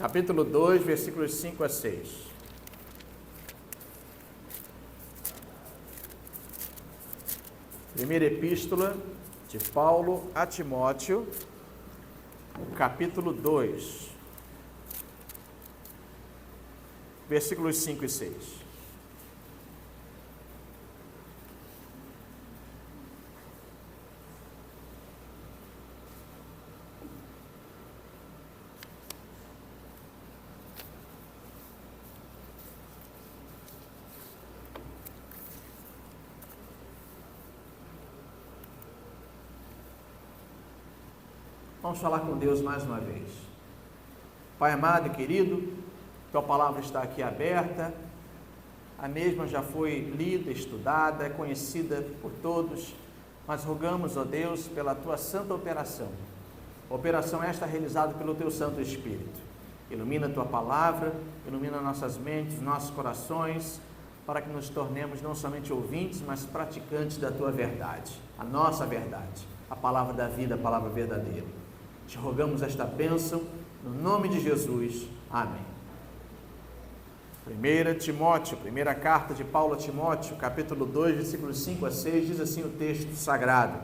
capítulo 2, versículos 5 a 6. Primeira epístola de Paulo a Timóteo, capítulo 2, versículos 5 e 6. Vamos falar com Deus mais uma vez. Pai amado e querido, Tua palavra está aqui aberta, a mesma já foi lida, estudada, conhecida por todos, mas rogamos, ó Deus, pela Tua santa operação esta realizada pelo Teu Santo Espírito. Ilumina a Tua palavra, ilumina nossas mentes, nossos corações, para que nos tornemos não somente ouvintes, mas praticantes da Tua verdade, a nossa verdade, a palavra da vida, a palavra verdadeira. Te rogamos esta bênção, no nome de Jesus. Amém. 1 Timóteo, primeira carta de Paulo a Timóteo, capítulo 2, versículos 5 a 6, diz assim o texto sagrado: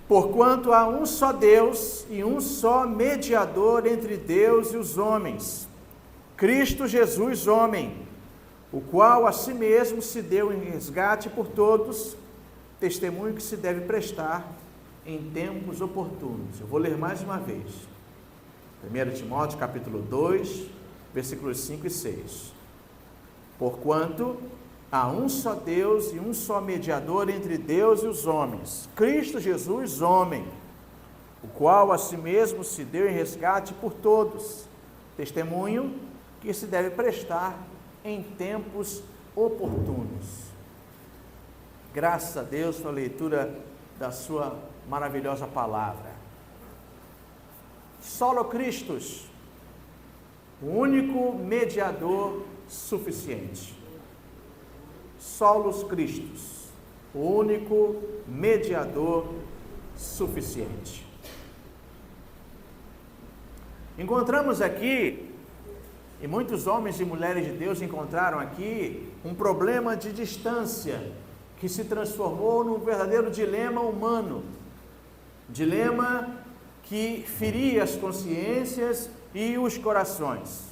Porquanto há um só Deus e um só mediador entre Deus e os homens, Cristo Jesus, homem, o qual a si mesmo se deu em resgate por todos, testemunho que se deve prestar em tempos oportunos. Eu vou ler mais uma vez. 1 Timóteo, capítulo 2, versículos 5 e 6. Porquanto há um só Deus e um só mediador entre Deus e os homens, Cristo Jesus, homem, o qual a si mesmo se deu em resgate por todos, testemunho que se deve prestar em tempos oportunos. Graças a Deus pela leitura da sua maravilhosa palavra. Solo Christus, o único mediador suficiente. Solus Christus, o único mediador suficiente. Encontramos aqui, e muitos homens e mulheres de Deus encontraram aqui, um problema de distância, que se transformou num verdadeiro dilema humano, dilema que feria as consciências e os corações.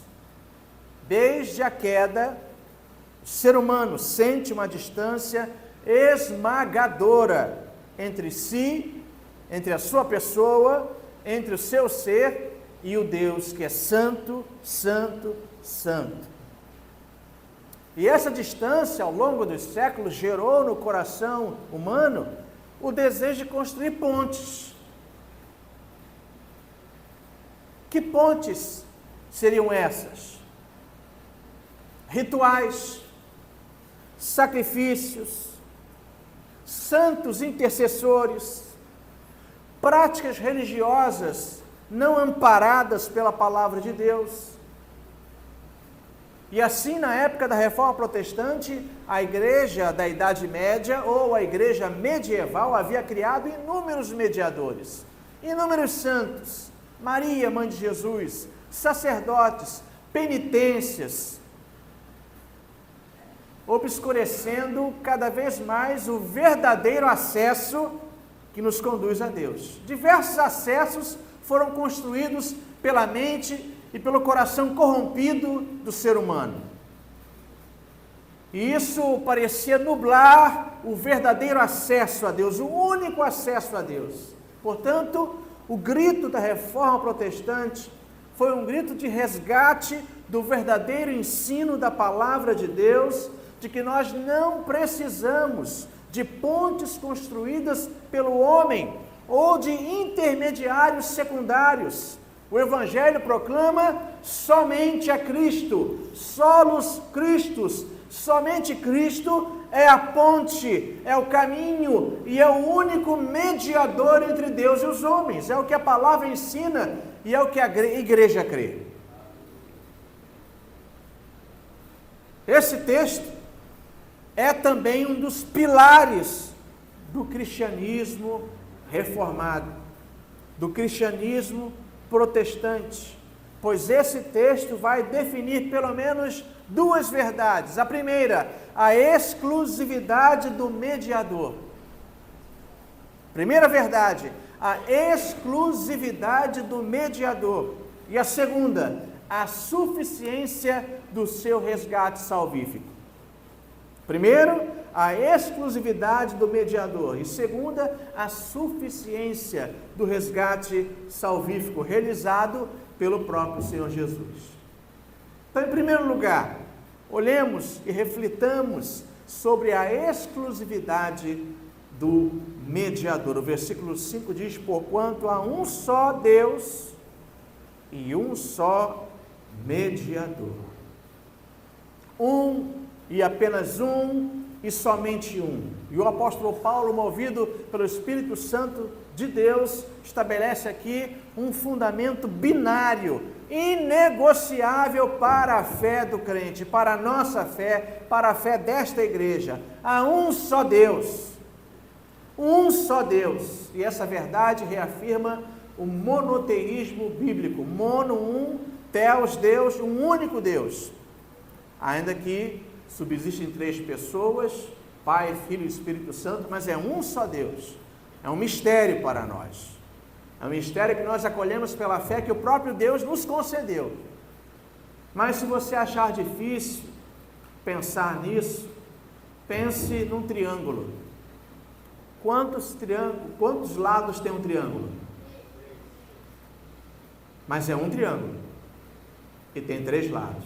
Desde a queda, o ser humano sente uma distância esmagadora entre si, entre a sua pessoa, entre o seu ser e o Deus que é santo, santo, santo. E essa distância, ao longo dos séculos, gerou no coração humano o desejo de construir pontes. Que pontes seriam essas? Rituais, sacrifícios, santos intercessores, práticas religiosas não amparadas pela palavra de Deus. E assim, na época da Reforma Protestante, a igreja da Idade Média ou a igreja medieval havia criado inúmeros mediadores, inúmeros santos, Maria, mãe de Jesus, sacerdotes, penitências, obscurecendo cada vez mais o verdadeiro acesso que nos conduz a Deus. Diversos acessos foram construídos pela mente e pelo coração corrompido do ser humano. E isso parecia nublar o verdadeiro acesso a Deus, o único acesso a Deus. Portanto, o grito da Reforma Protestante foi um grito de resgate do verdadeiro ensino da palavra de Deus, de que nós não precisamos de pontes construídas pelo homem ou de intermediários secundários. O Evangelho proclama somente a Cristo, solus Christus, somente Cristo é a ponte, é o caminho e é o único mediador entre Deus e os homens. É o que a palavra ensina e é o que a igreja crê. Esse texto é também um dos pilares do cristianismo reformado. do cristianismo protestante, pois esse texto vai definir pelo menos duas verdades. A primeira, a exclusividade do mediador. Primeira verdade, a exclusividade do mediador. E a segunda, a suficiência do seu resgate salvífico. Primeiro, a exclusividade do mediador. E segunda, a suficiência do resgate salvífico realizado pelo próprio Senhor Jesus. Então, em primeiro lugar, olhemos e reflitamos sobre a exclusividade do mediador. O versículo 5 diz: porquanto há um só Deus e um só mediador. Um e apenas um e somente um. E o apóstolo Paulo, movido pelo Espírito Santo de Deus, estabelece aqui um fundamento binário, inegociável para a fé do crente, para a nossa fé, para a fé desta igreja. Há um só Deus. Um só Deus. E essa verdade reafirma o monoteísmo bíblico. Mono, um, Theos, Deus, um único Deus. Ainda que subsistem três pessoas, Pai, Filho e Espírito Santo, mas é um só Deus. É um mistério para nós. É um mistério que nós acolhemos pela fé que o próprio Deus nos concedeu. Mas se você achar difícil pensar nisso, pense num triângulo. Quantos lados tem um triângulo? Mas é um triângulo e tem três lados.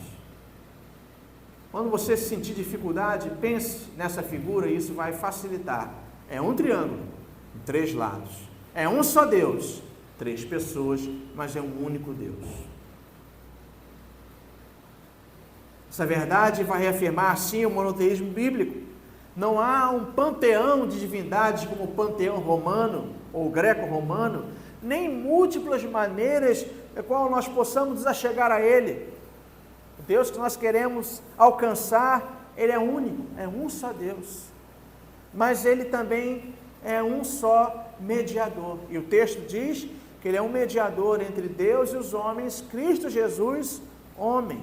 Quando você sentir dificuldade, pense nessa figura e isso vai facilitar. É um triângulo, três lados. É um só Deus, três pessoas, mas é um único Deus. Essa verdade vai reafirmar, assim, o monoteísmo bíblico. Não há um panteão de divindades como o panteão romano ou greco-romano, nem múltiplas maneiras da qual nós possamos nos achegar a Ele. O Deus que nós queremos alcançar, Ele é único, é um só Deus. Mas Ele também é um só mediador. E o texto diz que Ele é um mediador entre Deus e os homens, Cristo Jesus, homem.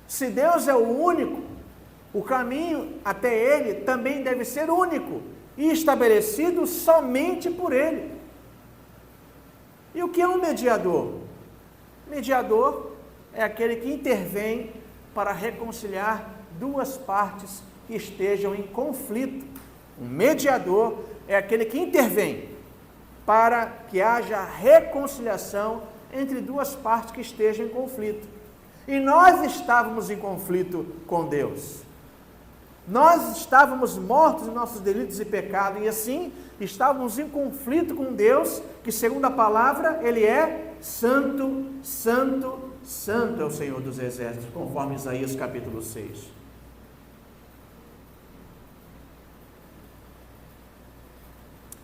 Se Deus é o único, o caminho até Ele também deve ser único e estabelecido somente por Ele. E o que é um mediador? Mediador é aquele que intervém para reconciliar duas partes que estejam em conflito. Um mediador é aquele que intervém para que haja reconciliação entre duas partes que estejam em conflito. E nós estávamos em conflito com Deus. Nós estávamos mortos em nossos delitos e pecados, e assim estávamos em conflito com Deus, que segundo a palavra, Ele é santo, santo, santo é o Senhor dos Exércitos, conforme Isaías capítulo 6.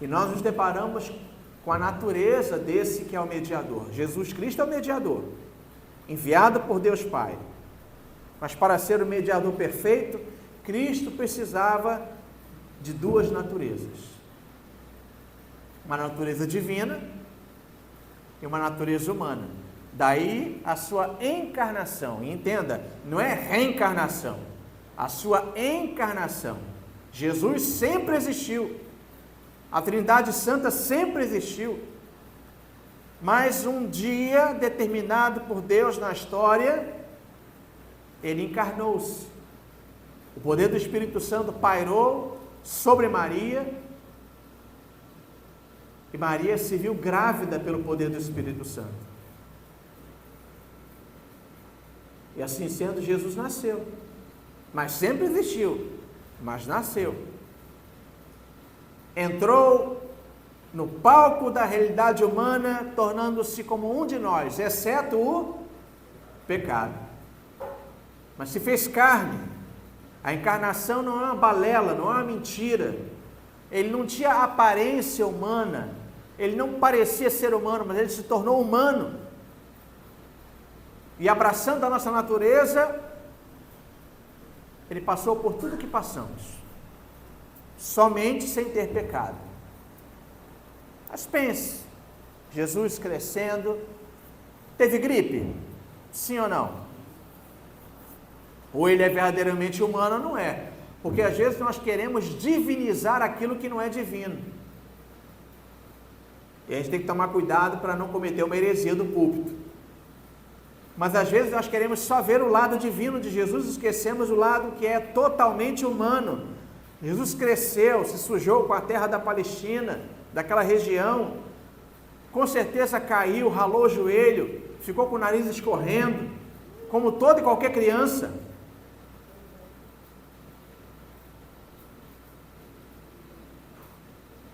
E nós nos deparamos com a natureza desse que é o mediador. Jesus Cristo é o mediador, enviado por Deus Pai. Mas para ser o mediador perfeito, Cristo precisava de duas naturezas. Uma natureza divina e uma natureza humana. Daí a sua encarnação. E entenda, não é reencarnação. A sua encarnação. Jesus sempre existiu. A Trindade Santa sempre existiu. Mas um dia determinado por Deus na história, Ele encarnou-se. O poder do Espírito Santo pairou sobre Maria, e Maria se viu grávida pelo poder do Espírito Santo. E assim sendo, Jesus nasceu. Mas sempre existiu, mas nasceu. Entrou no palco da realidade humana, tornando-se como um de nós, exceto o pecado. Mas se fez carne. A encarnação não é uma balela, não é uma mentira. Ele não tinha aparência humana, ele não parecia ser humano, mas ele se tornou humano. E abraçando a nossa natureza, ele passou por tudo que passamos, somente sem ter pecado. Mas pense, Jesus crescendo, teve gripe? Sim ou não? Ou ele é verdadeiramente humano ou não é? Porque às vezes nós queremos divinizar aquilo que não é divino. E a gente tem que tomar cuidado para não cometer uma heresia do púlpito. Mas às vezes nós queremos só ver o lado divino de Jesus e esquecemos o lado que é totalmente humano. Jesus cresceu, se sujou com a terra da Palestina, daquela região, com certeza caiu, ralou o joelho, ficou com o nariz escorrendo, como toda e qualquer criança.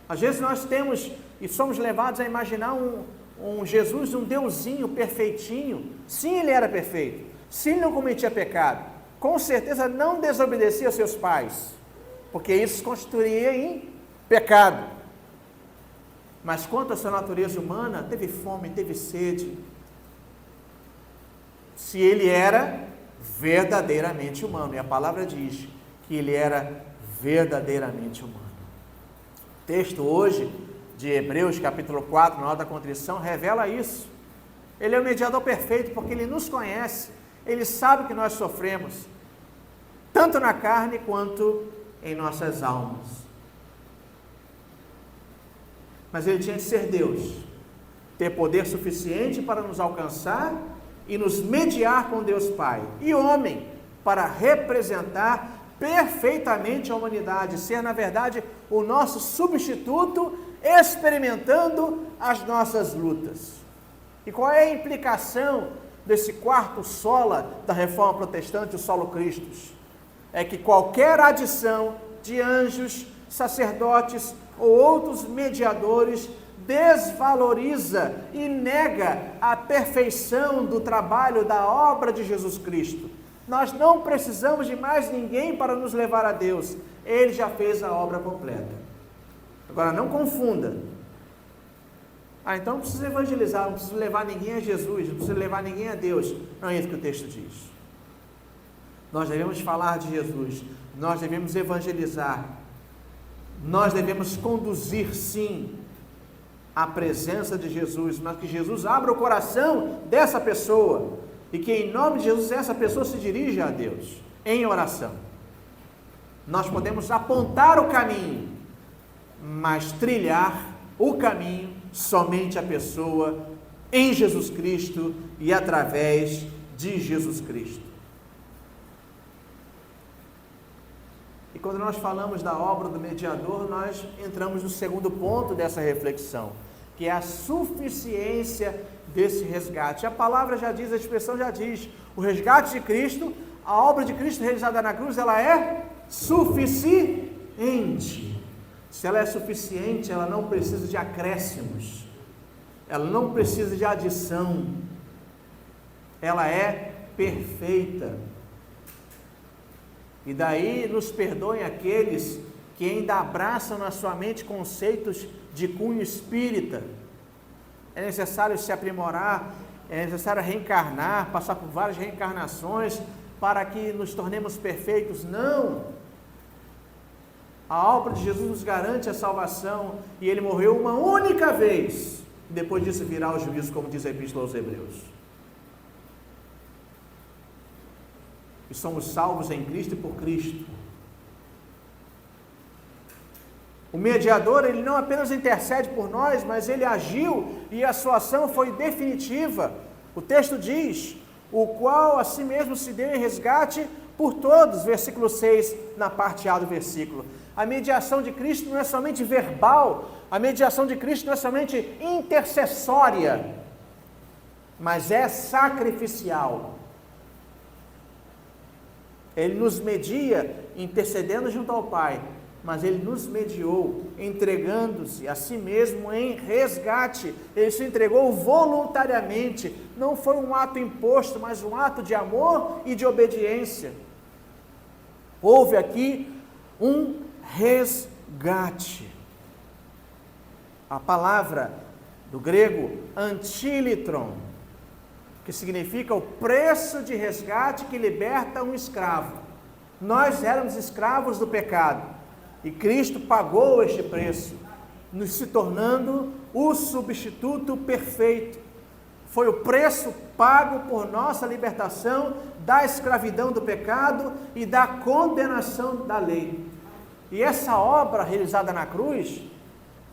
Às vezes nós temos e somos levados a imaginar um Jesus, um deusinho perfeitinho. Sim, ele era perfeito. Sim, ele não cometia pecado. Com certeza não desobedecia aos seus pais, porque isso se constituiria em pecado. Mas quanto à sua natureza humana, teve fome, teve sede. Se ele era verdadeiramente humano, e a palavra diz que ele era verdadeiramente humano. O texto hoje de Hebreus, capítulo 4, na hora da contrição, revela isso. Ele é o mediador perfeito, porque ele nos conhece, ele sabe que nós sofremos, tanto na carne quanto em nossas almas. Mas ele tinha de ser Deus, ter poder suficiente para nos alcançar e nos mediar com Deus Pai, e homem, para representar perfeitamente a humanidade, ser na verdade o nosso substituto, experimentando as nossas lutas. E qual é a implicação desse quarto sola da Reforma Protestante, o solo Christus? É que qualquer adição de anjos, sacerdotes ou outros mediadores desvaloriza e nega a perfeição do trabalho da obra de Jesus Cristo. Nós não precisamos de mais ninguém para nos levar a Deus. Ele já fez a obra completa. Agora, não confunda. Então não precisa evangelizar, não precisa levar ninguém a Jesus, não precisa levar ninguém a Deus. Não é isso que o texto diz. Nós devemos falar de Jesus, nós devemos evangelizar, nós devemos conduzir, sim, a presença de Jesus, mas que Jesus abra o coração dessa pessoa e que em nome de Jesus essa pessoa se dirija a Deus em oração. Nós podemos apontar o caminho, mas trilhar o caminho somente a pessoa em Jesus Cristo e através de Jesus Cristo. E quando nós falamos da obra do mediador, nós entramos no segundo ponto dessa reflexão, que é a suficiência desse resgate. A palavra já diz, a expressão já diz, o resgate de Cristo, a obra de Cristo realizada na cruz, ela é suficiente. Se ela é suficiente, ela não precisa de acréscimos, ela não precisa de adição, ela é perfeita. E daí nos perdoem aqueles que ainda abraçam na sua mente conceitos de cunho espírita. É necessário se aprimorar, é necessário reencarnar, passar por várias reencarnações para que nos tornemos perfeitos. Não! A obra de Jesus nos garante a salvação e ele morreu uma única vez. Depois disso virá o juízo, como diz a Epístola aos Hebreus. E somos salvos em Cristo e por Cristo. O mediador, ele não apenas intercede por nós, mas ele agiu e a sua ação foi definitiva. O texto diz, o qual a si mesmo se deu em resgate por todos, versículo 6, na parte A do versículo. A mediação de Cristo não é somente verbal, a mediação de Cristo não é somente intercessória, mas é sacrificial. Ele nos media intercedendo junto ao Pai, mas ele nos mediou entregando-se a si mesmo em resgate. Ele se entregou voluntariamente, não foi um ato imposto, mas um ato de amor e de obediência. Houve aqui um resgate. A palavra do grego antilitron, que significa o preço de resgate que liberta um escravo. Nós éramos escravos do pecado e Cristo pagou este preço. nos se tornando o substituto perfeito. Foi o preço pago por nossa libertação da escravidão do pecado e da condenação da lei. E essa obra realizada na cruz,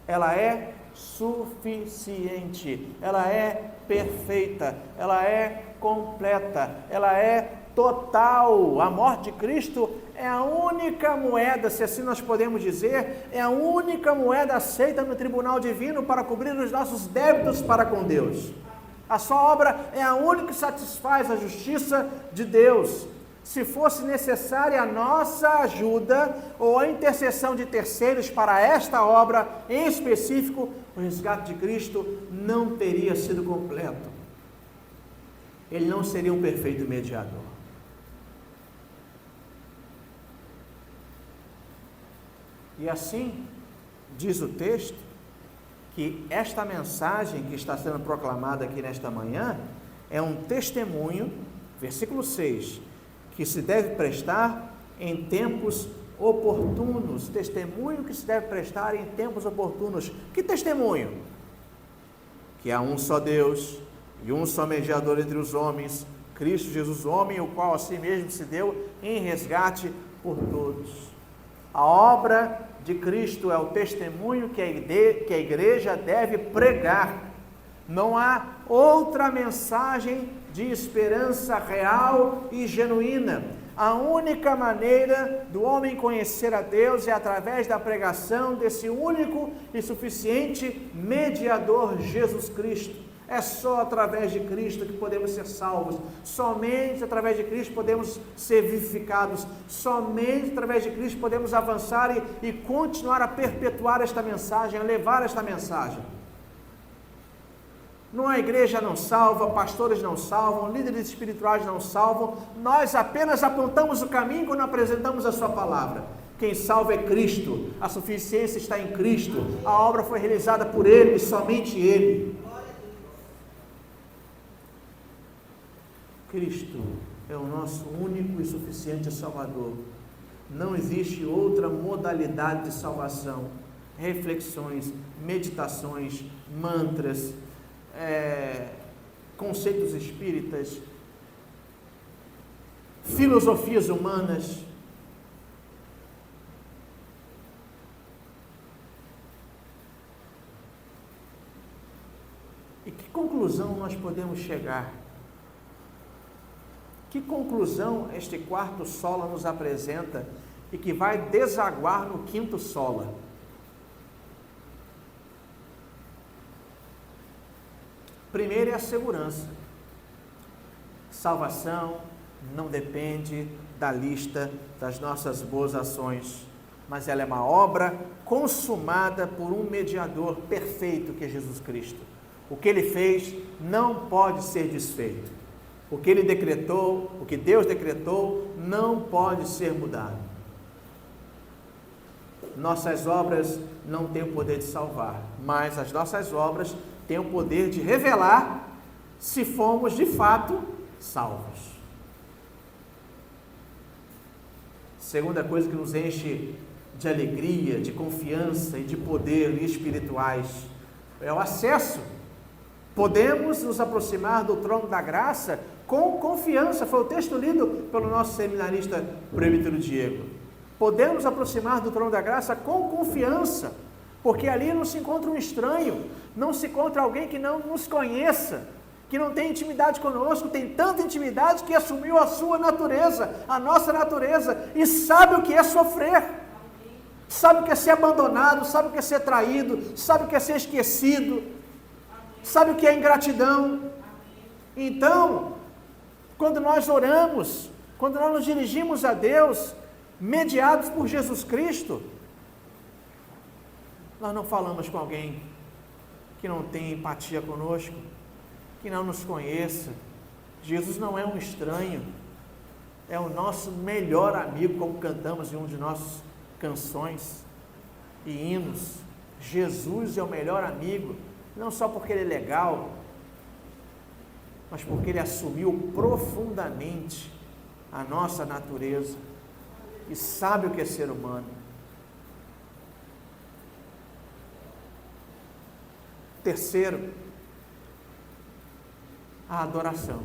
ela é suficiente, ela é perfeita, ela é completa, ela é total. A morte de Cristo é a única moeda, se assim nós podemos dizer, é a única moeda aceita no tribunal divino para cobrir os nossos débitos para com Deus. A sua obra é a única que satisfaz a justiça de Deus. Se fosse necessária a nossa ajuda ou a intercessão de terceiros para esta obra em específico, o resgate de Cristo não teria sido completo. Ele não seria um perfeito mediador. E assim, diz o texto, que esta mensagem que está sendo proclamada aqui nesta manhã é um testemunho, versículo 6, que se deve prestar em tempos oportunos. Testemunho que se deve prestar em tempos oportunos. Que testemunho? Que há um só Deus e um só mediador entre os homens, Cristo Jesus, homem, o qual a si mesmo se deu em resgate por todos. A obra de Cristo é o testemunho que a igreja deve pregar. Não há outra mensagem de esperança real e genuína. A única maneira do homem conhecer a Deus é através da pregação desse único e suficiente mediador, Jesus Cristo. É só através de Cristo que podemos ser salvos. Somente através de Cristo podemos ser vivificados. Somente através de Cristo podemos avançar e continuar a perpetuar esta mensagem, a levar esta mensagem. Não, a igreja não salva, pastores não salvam, líderes espirituais não salvam. Nós apenas apontamos o caminho quando apresentamos a sua palavra. Quem salva é Cristo. A suficiência está em Cristo. A obra foi realizada por Ele e somente Ele. Cristo é o nosso único e suficiente Salvador. Não existe outra modalidade de salvação. Reflexões, meditações, mantras, conceitos espíritas, filosofias humanas. E que conclusão nós podemos chegar? Que conclusão este quarto sola nos apresenta e que vai desaguar no quinto sola? Primeiro é a segurança. Salvação não depende da lista das nossas boas ações, mas ela é uma obra consumada por um mediador perfeito que é Jesus Cristo. O que Ele fez não pode ser desfeito. O que Ele decretou, o que Deus decretou, não pode ser mudado. Nossas obras não têm o poder de salvar, mas as nossas obras têm o poder de revelar se fomos de fato salvos. Segunda coisa que nos enche de alegria, de confiança e de poder espirituais é o acesso. Podemos nos aproximar do trono da graça com confiança. Foi o texto lido pelo nosso seminarista presbítero Diego. Podemos nos aproximar do trono da graça com confiança, porque ali não se encontra um estranho, não se encontra alguém que não nos conheça, que não tem intimidade conosco, tem tanta intimidade que assumiu a sua natureza, a nossa natureza, e sabe o que é sofrer, sabe o que é ser abandonado, sabe o que é ser traído, sabe o que é ser esquecido, sabe o que é ingratidão. Então, quando nós oramos, quando nós nos dirigimos a Deus, mediados por Jesus Cristo, nós não falamos com alguém que não tem empatia conosco, que não nos conheça. Jesus não é um estranho, é o nosso melhor amigo, como cantamos em uma de nossas canções e hinos. Jesus é o melhor amigo, não só porque Ele é legal, mas porque Ele assumiu profundamente a nossa natureza e sabe o que é ser humano. Terceiro, a adoração.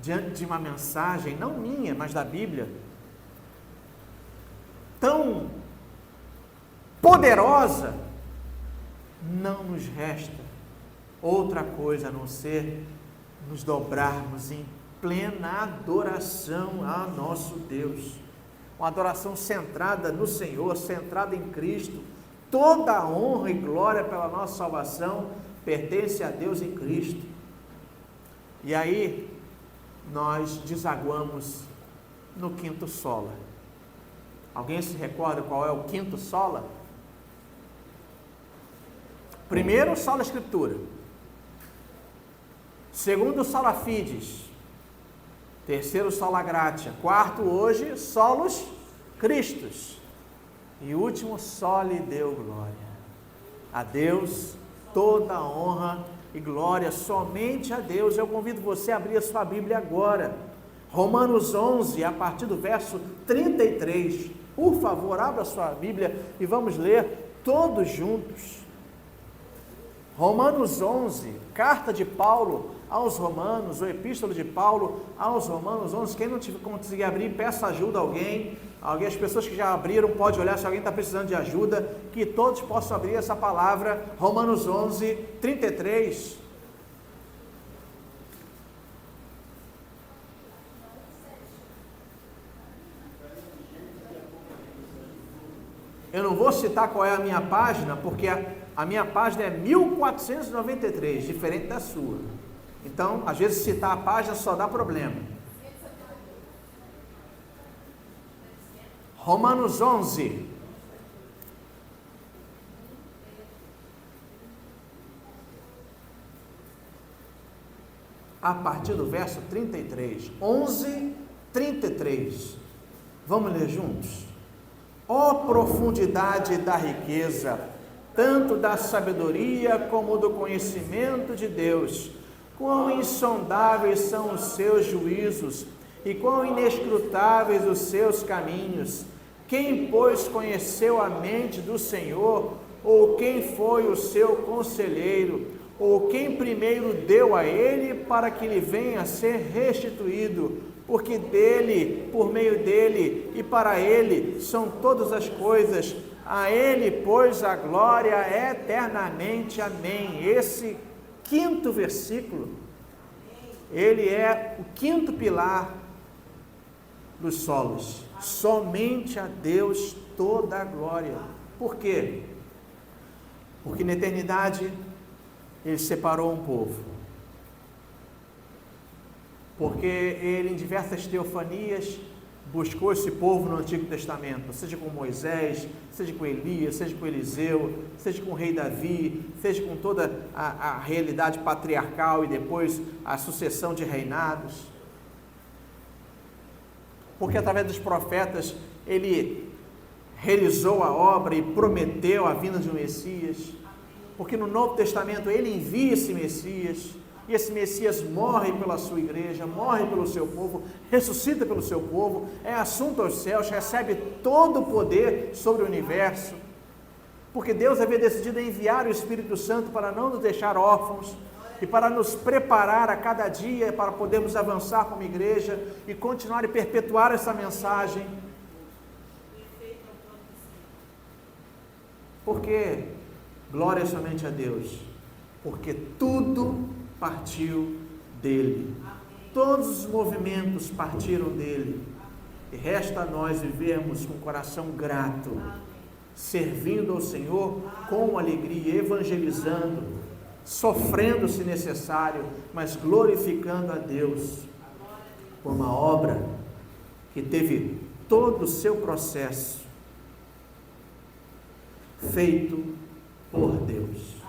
Diante de uma mensagem, não minha, mas da Bíblia, tão poderosa, não nos resta outra coisa a não ser nos dobrarmos em plena adoração a nosso Deus. Uma adoração centrada no Senhor, centrada em Cristo. Toda a honra e glória pela nossa salvação pertence a Deus em Cristo. E aí, nós desaguamos no quinto sola. Alguém se recorda qual é o quinto sola? Primeiro, sola Escritura. Segundo, sola Fides. Terceiro, sola Gratia. Quarto, hoje, solos Christus. E último, soli Deo glória. A Deus toda a honra e glória, somente a Deus. Eu convido você a abrir a sua Bíblia agora. Romanos 11, a partir do verso 33. Por favor, abra a sua Bíblia e vamos ler todos juntos. Romanos 11, carta de Paulo aos Romanos, ou epístola de Paulo aos Romanos 11. Quem não conseguir abrir, peça ajuda a alguém. As pessoas que já abriram, pode olhar se alguém está precisando de ajuda, que todos possam abrir essa palavra. Romanos 11, 33. Eu não vou citar qual é a minha página, porque a minha página é 1493, diferente da sua. Então, às vezes citar a página só dá problema. Romanos 11. A partir do verso 33. 11, 33. Vamos ler juntos? Ó profundidade da riqueza, tanto da sabedoria como do conhecimento de Deus, quão insondáveis são os seus juízos e quão inescrutáveis os seus caminhos. Quem, pois, conheceu a mente do Senhor, ou quem foi o seu conselheiro, ou quem primeiro deu a ele para que lhe venha a ser restituído? Porque dele, por meio dele e para ele são todas as coisas. A ele, pois, a glória eternamente. Amém. Esse quinto versículo, ele é o quinto pilar dos solos. Somente a Deus toda a glória. Por quê? Porque na eternidade ele separou um povo. Porque ele, em diversas teofanias, buscou esse povo no Antigo Testamento, seja com Moisés, seja com Elias, seja com Eliseu, seja com o rei Davi, seja com toda a realidade patriarcal e depois a sucessão de reinados. Porque através dos profetas ele realizou a obra e prometeu a vinda de um Messias. Porque no Novo Testamento ele envia esse Messias. E esse Messias morre pela sua igreja, morre pelo seu povo, ressuscita pelo seu povo, é assunto aos céus, recebe todo o poder sobre o universo. Porque Deus havia decidido enviar o Espírito Santo para não nos deixar órfãos e para nos preparar a cada dia para podermos avançar como igreja e continuar e perpetuar essa mensagem. Porque glória somente a Deus, porque tudo partiu dele. Todos os movimentos partiram dele. E resta a nós vivermos com o coração grato, servindo ao Senhor com alegria, evangelizando, sofrendo se necessário, mas glorificando a Deus por uma obra que teve todo o seu processo feito por Deus.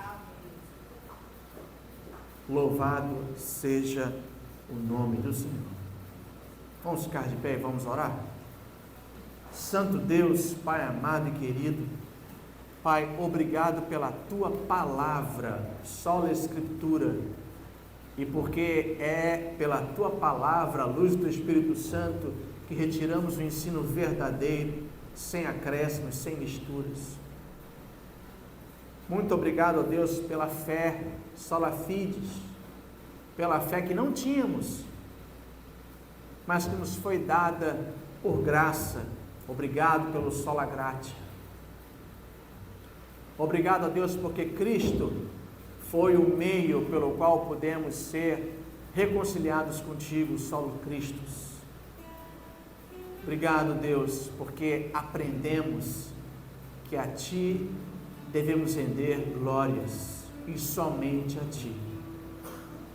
Louvado seja o nome do Senhor. Vamos ficar de pé e vamos orar? Santo Deus, Pai amado e querido, Pai, obrigado pela Tua palavra, sola Escritura, e porque é pela Tua palavra, a luz do Espírito Santo, que retiramos o ensino verdadeiro, sem acréscimos, sem misturas. Muito obrigado, ó Deus, pela fé, sola fides, pela fé que não tínhamos, mas que nos foi dada por graça. Obrigado pelo sola gratia. Obrigado, ó Deus, porque Cristo foi o meio pelo qual podemos ser reconciliados contigo, solo Cristo. Obrigado, Deus, porque aprendemos que a Ti devemos render glórias, e somente a Ti,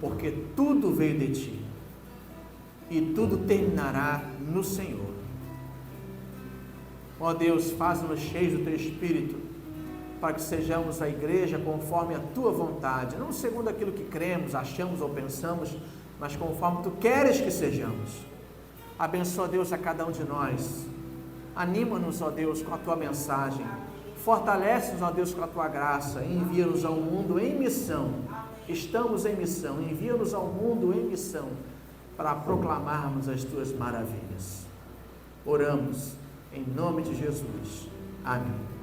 porque tudo veio de Ti, e tudo terminará no Senhor. Ó Deus, faz-nos cheios do Teu Espírito, para que sejamos a igreja conforme a Tua vontade, não segundo aquilo que cremos, achamos ou pensamos, mas conforme Tu queres que sejamos. Abençoa, Deus, a cada um de nós. Anima-nos, ó Deus, com a Tua mensagem. Fortalece-nos, ó Deus, com a Tua graça. Envia-nos ao mundo em missão. Estamos em missão. Envia-nos ao mundo em missão para proclamarmos as Tuas maravilhas. Oramos em nome de Jesus. Amém.